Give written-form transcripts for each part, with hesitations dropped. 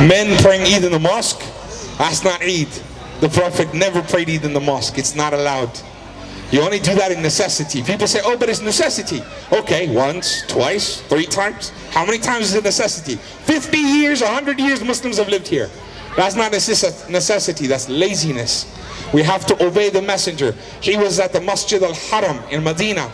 Men praying Eid in the mosque, that's not Eid. The Prophet never prayed Eid in the mosque. It's not allowed. You only do that in necessity. People say, oh, but it's necessity. Okay, once, twice, 3 times. How many times is it necessity? 50 years, 100 years Muslims have lived here. That's not necessity, that's laziness. We have to obey the messenger. He was at the Masjid al-Haram in Medina.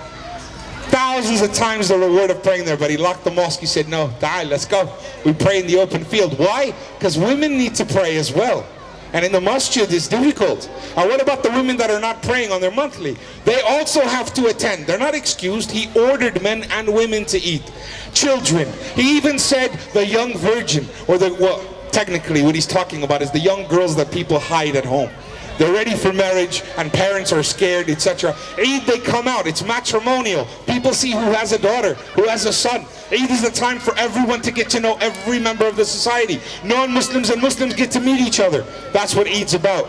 Thousands of times the reward of praying there, but he locked the mosque. He said, no, die, let's go. We pray in the open field. Why? Because women need to pray as well. And in the masjid it's difficult. And what about the women that are not praying on their monthly? They also have to attend. They're not excused. He ordered men and women to eat. Children. He even said the young virgin, or well, technically what he's talking about is the young girls that people hide at home. They're ready for marriage and parents are scared, etc. Eid, they come out. It's matrimonial. People see who has a daughter, who has a son. Eid is the time for everyone to get to know every member of the society. Non-Muslims and Muslims get to meet each other. That's what Eid's about.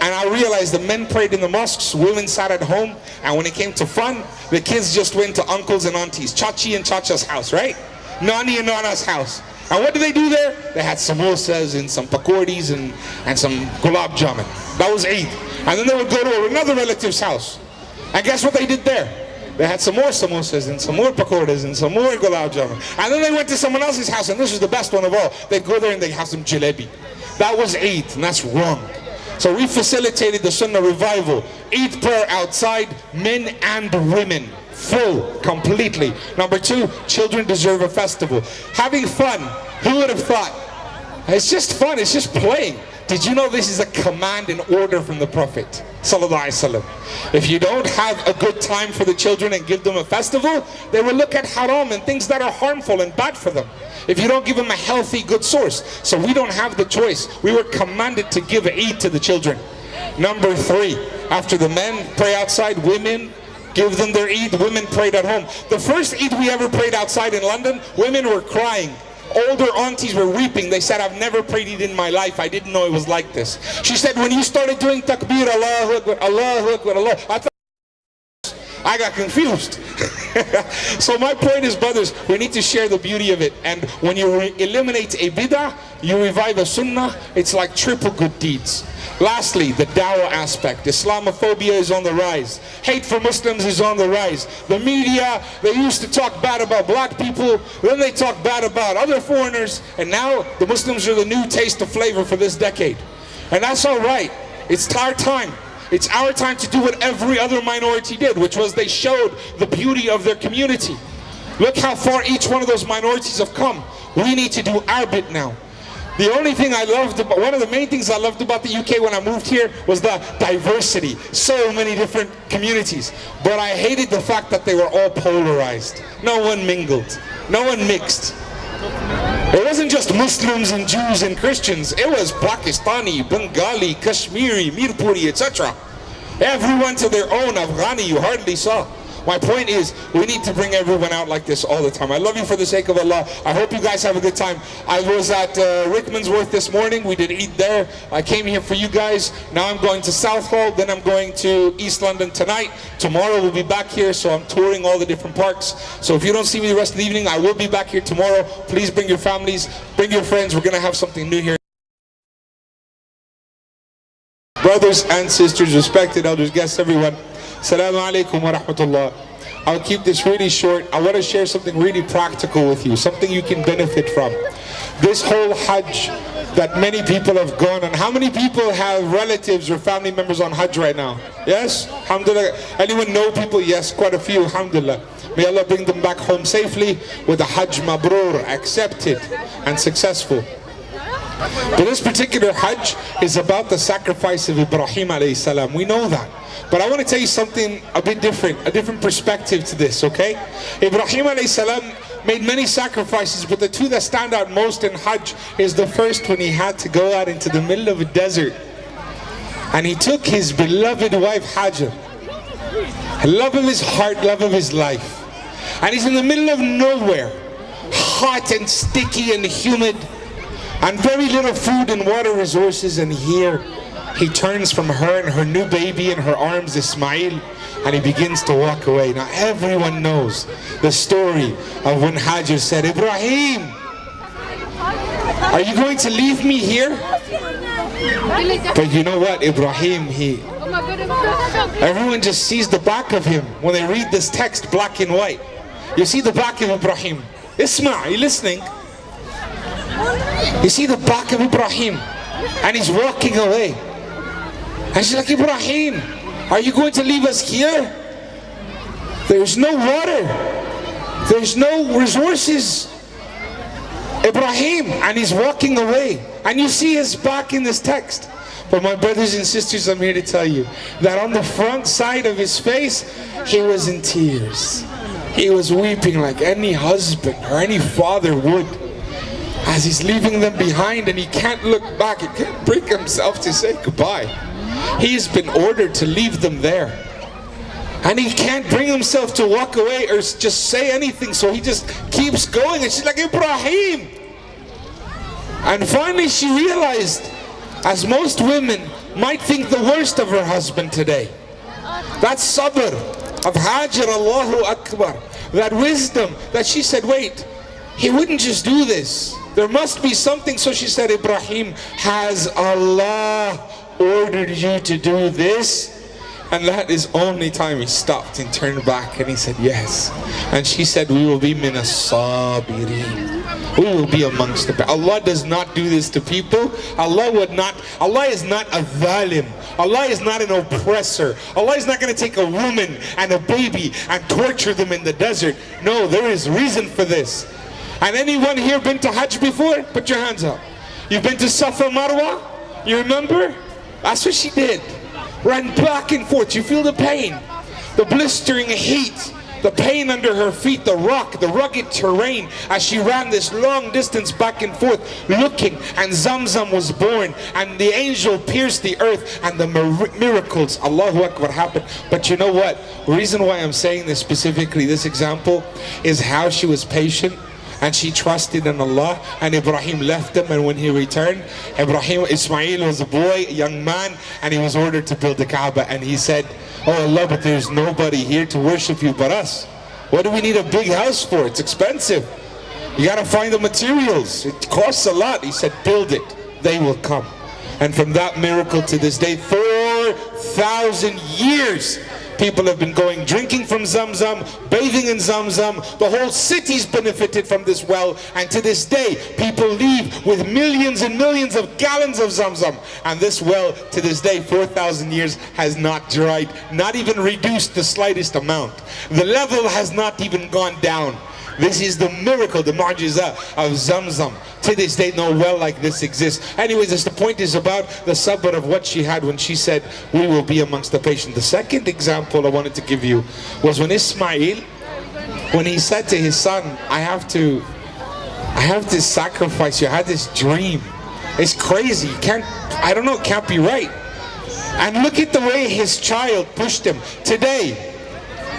And I realized the men prayed in the mosques, women sat at home, and when it came to fun, the kids just went to uncles and aunties, Chachi and Chacha's house, right? Nani and Nana's house. And what did they do there? They had samosas and some pakoris and some gulab jamun. That was Eid. And then they would go to another relative's house. And guess what they did there? They had some more samosas and some more pakoras and some more gulab jamun. And then they went to someone else's house, and this was the best one of all. They'd go there and they'd have some jalebi. That was Eid, and that's wrong. So we facilitated the Sunnah revival. Eid prayer outside, men and women. Full, completely. Number 2, children deserve a festival. Having fun, who would have thought? It's just fun, it's just playing. Did you know this is a command and order from the Prophet Sallallahu Alaihi Wasallam? If you don't have a good time for the children and give them a festival, they will look at haram and things that are harmful and bad for them. If you don't give them a healthy, good source. So we don't have the choice. We were commanded to give Eid to the children. Number 3, after the men pray outside, women give them their Eid, women prayed at home. The first Eid we ever prayed outside in London, women were crying. Older aunties were weeping. They said, I've never prayed Eid in my life. I didn't know it was like this. She said, when you started doing takbir, Allahu Akbar, Allahu Akbar, Allah, I got confused. So my point is, brothers, we need to share the beauty of it. And when you eliminate a bid'ah, you revive a sunnah, it's like triple good deeds. Lastly, the dawah aspect. Islamophobia is on the rise. Hate for Muslims is on the rise. The media, they used to talk bad about black people, then they talk bad about other foreigners, and now the Muslims are the new taste of flavor for this decade. And that's all right. It's our time. It's our time to do what every other minority did, which was they showed the beauty of their community. Look how far each one of those minorities have come. We need to do our bit now. The only thing I loved about, one of the main things I loved about the UK when I moved here was the diversity. So many different communities. But I hated the fact that they were all polarized. No one mingled. No one mixed. It wasn't just Muslims and Jews and Christians. It was Pakistani, Bengali, Kashmiri, Mirpuri, etc. Everyone to their own. Afghani you hardly saw. My point is, we need to bring everyone out like this all the time. I love you for the sake of Allah. I hope you guys have a good time. I was at Rickmansworth this morning. We did Eid there. I came here for you guys. Now I'm going to Southall. Then I'm going to East London tonight. Tomorrow we'll be back here. So I'm touring all the different parks. So if you don't see me the rest of the evening, I will be back here tomorrow. Please bring your families, bring your friends. We're going to have something new here. Brothers and sisters, respected elders, guests, everyone. Assalamu alaikum wa rahmatullah. I'll keep this really short. I want to share something really practical with you, something you can benefit from. This whole Hajj that many people have gone on. How many people have relatives or family members on Hajj right now? Yes? Alhamdulillah. Anyone know people? Yes, quite a few. Alhamdulillah. May Allah bring them back home safely with a Hajj mabrur, accepted and successful. But this particular Hajj is about the sacrifice of Ibrahim alayhi salam. We know that. But I want to tell you something a bit different, a different perspective to this, okay? Ibrahim alayhi salam made many sacrifices, but the 2 that stand out most in Hajj is the first, when he had to go out into the middle of a desert. And he took his beloved wife Hajar, love of his heart, love of his life. And he's in the middle of nowhere, hot and sticky and humid, and very little food and water resources. And here he turns from her and her new baby in her arms, Ismail, and he begins to walk away. Now everyone knows the story of when Hajar said, Ibrahim, Are you going to leave me here? But you know what, Ibrahim, everyone just sees the back of him when they read this text black and white. You see the back of Ibrahim. Ismail, are you listening? You see the back of Ibrahim, and he's walking away. And she's like, Ibrahim, are you going to leave us here? There's no water. There's no resources. Ibrahim, and he's walking away. And you see his back in this text. But my brothers and sisters, I'm here to tell you that on the front side of his face, he was in tears. He was weeping like any husband or any father would, as he's leaving them behind, and he can't look back. He can't bring himself to say goodbye. He's been ordered to leave them there, and he can't bring himself to walk away or just say anything, so he just keeps going. And she's like, Ibrahim. And finally she realized, as most women might think the worst of her husband today, that sabr of Hajar, Allahu Akbar, that wisdom, that she said, wait, he wouldn't just do this. There must be something. So she said, Ibrahim, has Allah ordered you to do this? And that is only time he stopped and turned back and he said, yes. And she said, we will be min as-sabirin. We will be amongst the people. Allah does not do this to people. Allah is not a zalim. Allah is not an oppressor. Allah is not going to take a woman and a baby and torture them in the desert. No, there is reason for this. And anyone here been to Hajj before? Put your hands up. You've been to Safa Marwa? You remember? That's what she did. Ran back and forth. You feel the pain, the blistering heat, the pain under her feet, the rock, the rugged terrain, as she ran this long distance back and forth looking. And Zamzam was born, and the angel pierced the earth, and the miracles, Allahu Akbar, happened. But you know what? The reason why I'm saying this specifically, this example, is how she was patient. And she trusted in Allah, and Ibrahim left them, and when he returned, Ismail was a boy, a young man, and he was ordered to build the Kaaba. And he said, oh Allah, but there's nobody here to worship you but us. What do we need a big house for? It's expensive. You gotta find the materials. It costs a lot. He said, build it. They will come. And from that miracle to this day, 4,000 years, people have been going, drinking from Zamzam, bathing in Zamzam. The whole city's benefited from this well, and to this day people leave with millions and millions of gallons of Zamzam. And this well, to this day, 4,000 years, has not dried, not even reduced the slightest amount. The level has not even gone down. This is the miracle, the mu'jizah of Zamzam. To this day, no well like this exists. Anyways, the point is about the sabr of what she had when she said, we will be amongst the patient. The second example I wanted to give you was when Ismail, when he said to his son, I have to sacrifice you. I had this dream. It's crazy. I don't know, it can't be right. And look at the way his child pushed him. Today,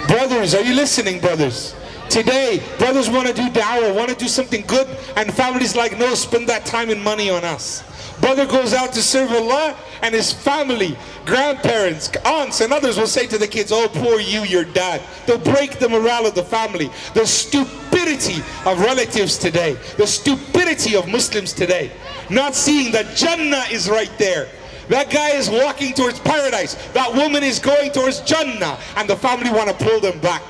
brothers, are you listening, brothers? Today, brothers want to do da'wah, want to do something good, and families like, no, spend that time and money on us. Brother goes out to serve Allah, and his family, grandparents, aunts, and others will say to the kids, oh, poor you, your dad. They'll break the morale of the family. The stupidity of relatives today, the stupidity of Muslims today, not seeing that Jannah is right there. That guy is walking towards paradise. That woman is going towards Jannah, and the family want to pull them back.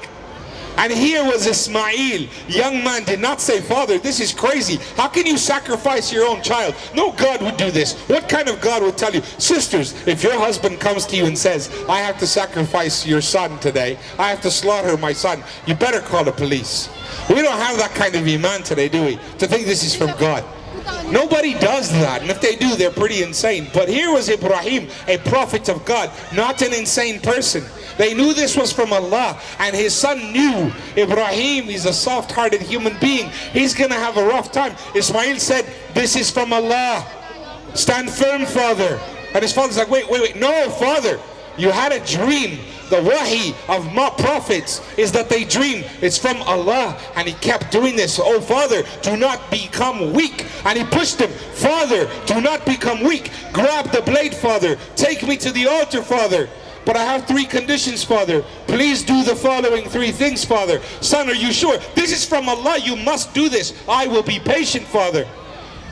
And here was Ismail, young man, did not say, Father, this is crazy. How can you sacrifice your own child? No God would do this. What kind of God would tell you? Sisters, if your husband comes to you and says, I have to sacrifice your son today, I have to slaughter my son, you better call the police. We don't have that kind of iman today, do we? To think this is from God. Nobody does that, and if they do, they're pretty insane. But here was Ibrahim, a prophet of God, not an insane person. They knew this was from Allah, and his son knew Ibrahim is a soft-hearted human being. He's gonna have a rough time. Ismail said, this is from Allah. Stand firm, father. And his father's like, wait, no, father. You had a dream. The wahi of prophets is that they dream. It's from Allah. And he kept doing this. Oh, father, do not become weak. And he pushed him. Father, do not become weak. Grab the blade, father. Take me to the altar, father. But I have 3 conditions, father. Please do the following 3 things, father. Son, are you sure? This is from Allah. You must do this. I will be patient, father.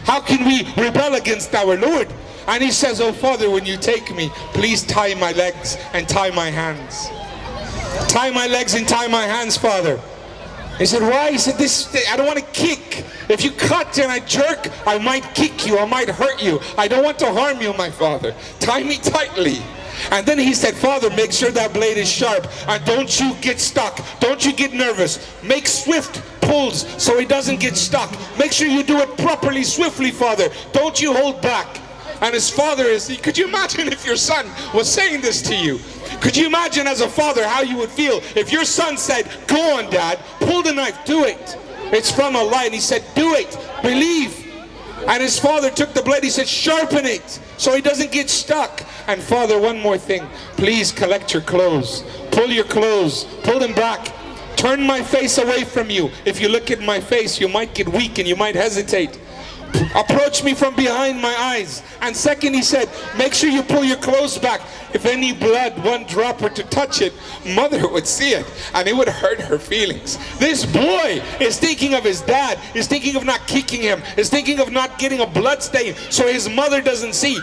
How can we rebel against our Lord? And he says, oh Father, when you take me, please tie my legs and tie my hands. Tie my legs and tie my hands, Father. He said, why? He said, I don't want to kick. If you cut and I jerk, I might kick you, I might hurt you. I don't want to harm you, my Father. Tie me tightly. And then he said, Father, make sure that blade is sharp, and don't you get stuck. Don't you get nervous. Make swift pulls so it doesn't get stuck. Make sure you do it properly, swiftly, Father. Don't you hold back. And his father could you imagine if your son was saying this to you? Could you imagine as a father how you would feel if your son said, go on, Dad, pull the knife, do it. It's from Allah. And he said, do it, believe. And his father took the blade, he said, sharpen it so he doesn't get stuck. And Father, one more thing, please collect your clothes. Pull your clothes, pull them back. Turn my face away from you. If you look at my face, you might get weak and you might hesitate. Approach me from behind my eyes. And second, he said, make sure you pull your clothes back. If any blood, one drop were to touch it, mother would see it and it would hurt her feelings. This boy is thinking of his dad, is thinking of not kicking him, is thinking of not getting a blood stain so his mother doesn't see.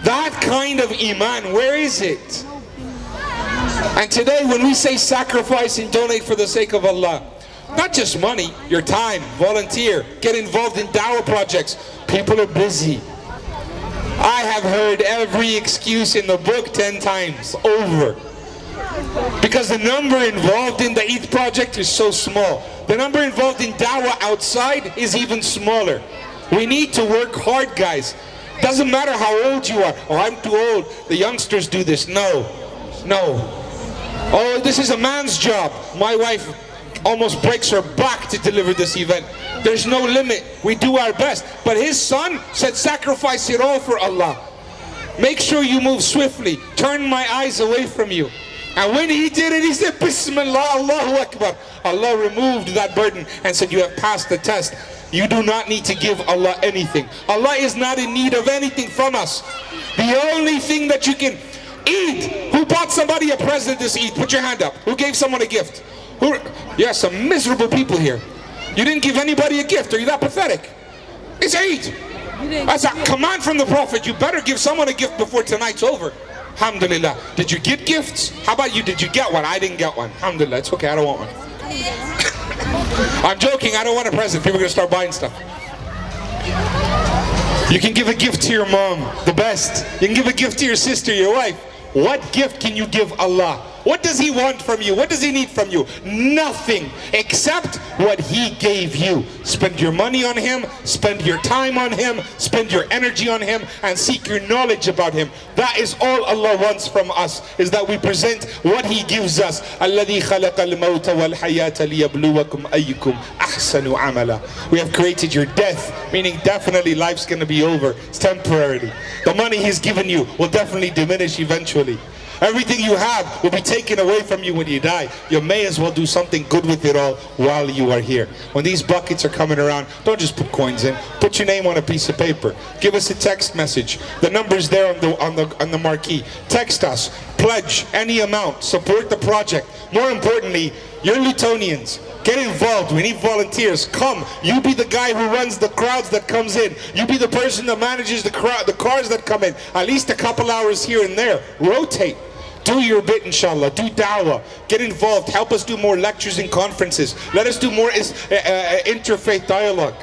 That kind of iman, where is it? And today when we say sacrifice and donate for the sake of Allah, not just money, your time, volunteer, get involved in dawah projects. People are busy. I have heard every excuse in the book 10 times over. Because the number involved in the Eid project is so small. The number involved in dawah outside is even smaller. We need to work hard, guys. Doesn't matter how old you are. Oh, I'm too old. The youngsters do this. No. No. Oh, this is a man's job. My wife almost breaks her back to deliver this event. There's no limit. We do our best. But his son said, sacrifice it all for Allah. Make sure you move swiftly. Turn my eyes away from you. And when he did it, he said, Bismillah, Allahu Akbar. Allah removed that burden and said, you have passed the test. You do not need to give Allah anything. Allah is not in need of anything from us. The only thing that you can eat. Who bought somebody a present this Eid? Put your hand up. Who gave someone a gift? Yeah, some miserable people here. You didn't give anybody a gift. Are you that pathetic? It's Eid. That's a command from the Prophet. You better give someone a gift before tonight's over. Alhamdulillah. Did you get gifts? How about you? Did you get one? I didn't get one. Alhamdulillah. It's okay. I don't want one. I'm joking. I don't want a present. People are going to start buying stuff. You can give a gift to your mom. The best. You can give a gift to your sister, your wife. What gift can you give Allah? What does He want from you? What does He need from you? Nothing except what He gave you. Spend your money on Him, spend your time on Him, spend your energy on Him, and seek your knowledge about Him. That is all Allah wants from us, is that we present what He gives us. الَّذِي خَلَقَ الْمَوْتَ وَالْحَيَاةَ لِيَبْلُوَكُمْ أَيُّكُمْ أَحْسَنُ عَمَلًا. We have created your death, meaning definitely life's going to be over. It's temporary. The money He's given you will definitely diminish eventually. Everything you have will be taken away from you when you die. You may as well do something good with it all while you are here. When these buckets are coming around, don't just put coins in. Put your name on a piece of paper. Give us a text message. The number's there on the marquee. Text us. Pledge any amount. Support the project. More importantly, you're Lutonians. Get involved. We need volunteers. Come. You be the guy who runs the crowds that comes in. You be the person that manages the cars that come in. At least a couple hours here and there. Rotate. Do your bit, inshallah. Do dawah. Get involved. Help us do more lectures and conferences. Let us do more interfaith dialogue.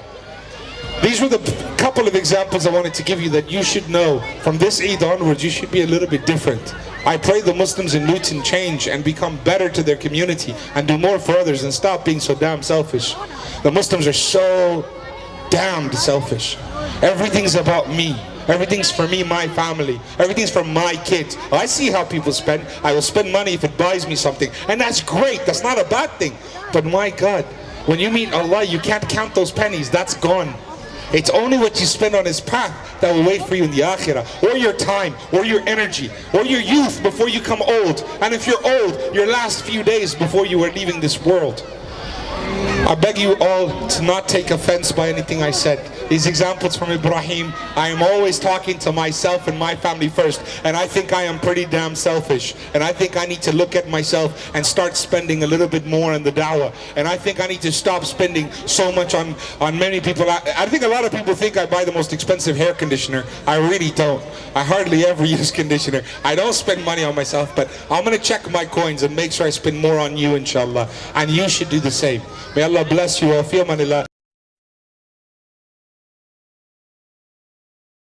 These were the couple of examples I wanted to give you that you should know. From this Eid onwards, you should be a little bit different. I pray the Muslims in Luton change and become better to their community and do more for others and stop being so damn selfish. The Muslims are so damned selfish. Everything's about me. Everything's for me, my family. Everything's for my kids. I see how people spend. I will spend money if it buys me something. And that's great. That's not a bad thing. But my God, when you meet Allah, you can't count those pennies. That's gone. It's only what you spend on His path that will wait for you in the akhirah. Or your time, or your energy, or your youth before you come old. And if you're old, your last few days before you are leaving this world. I beg you all to not take offense by anything I said. These examples from Ibrahim, I am always talking to myself and my family first, and I think I am pretty damn selfish, and I think I need to look at myself and start spending a little bit more on the dawah, and I think I need to stop spending so much on many people. I think a lot of people think I buy the most expensive hair conditioner. I really don't. I hardly ever use conditioner. I don't spend money on myself, but I'm going to check my coins and make sure I spend more on you, inshallah, and you should do the same. May Allah bless you all. Fi amanillah.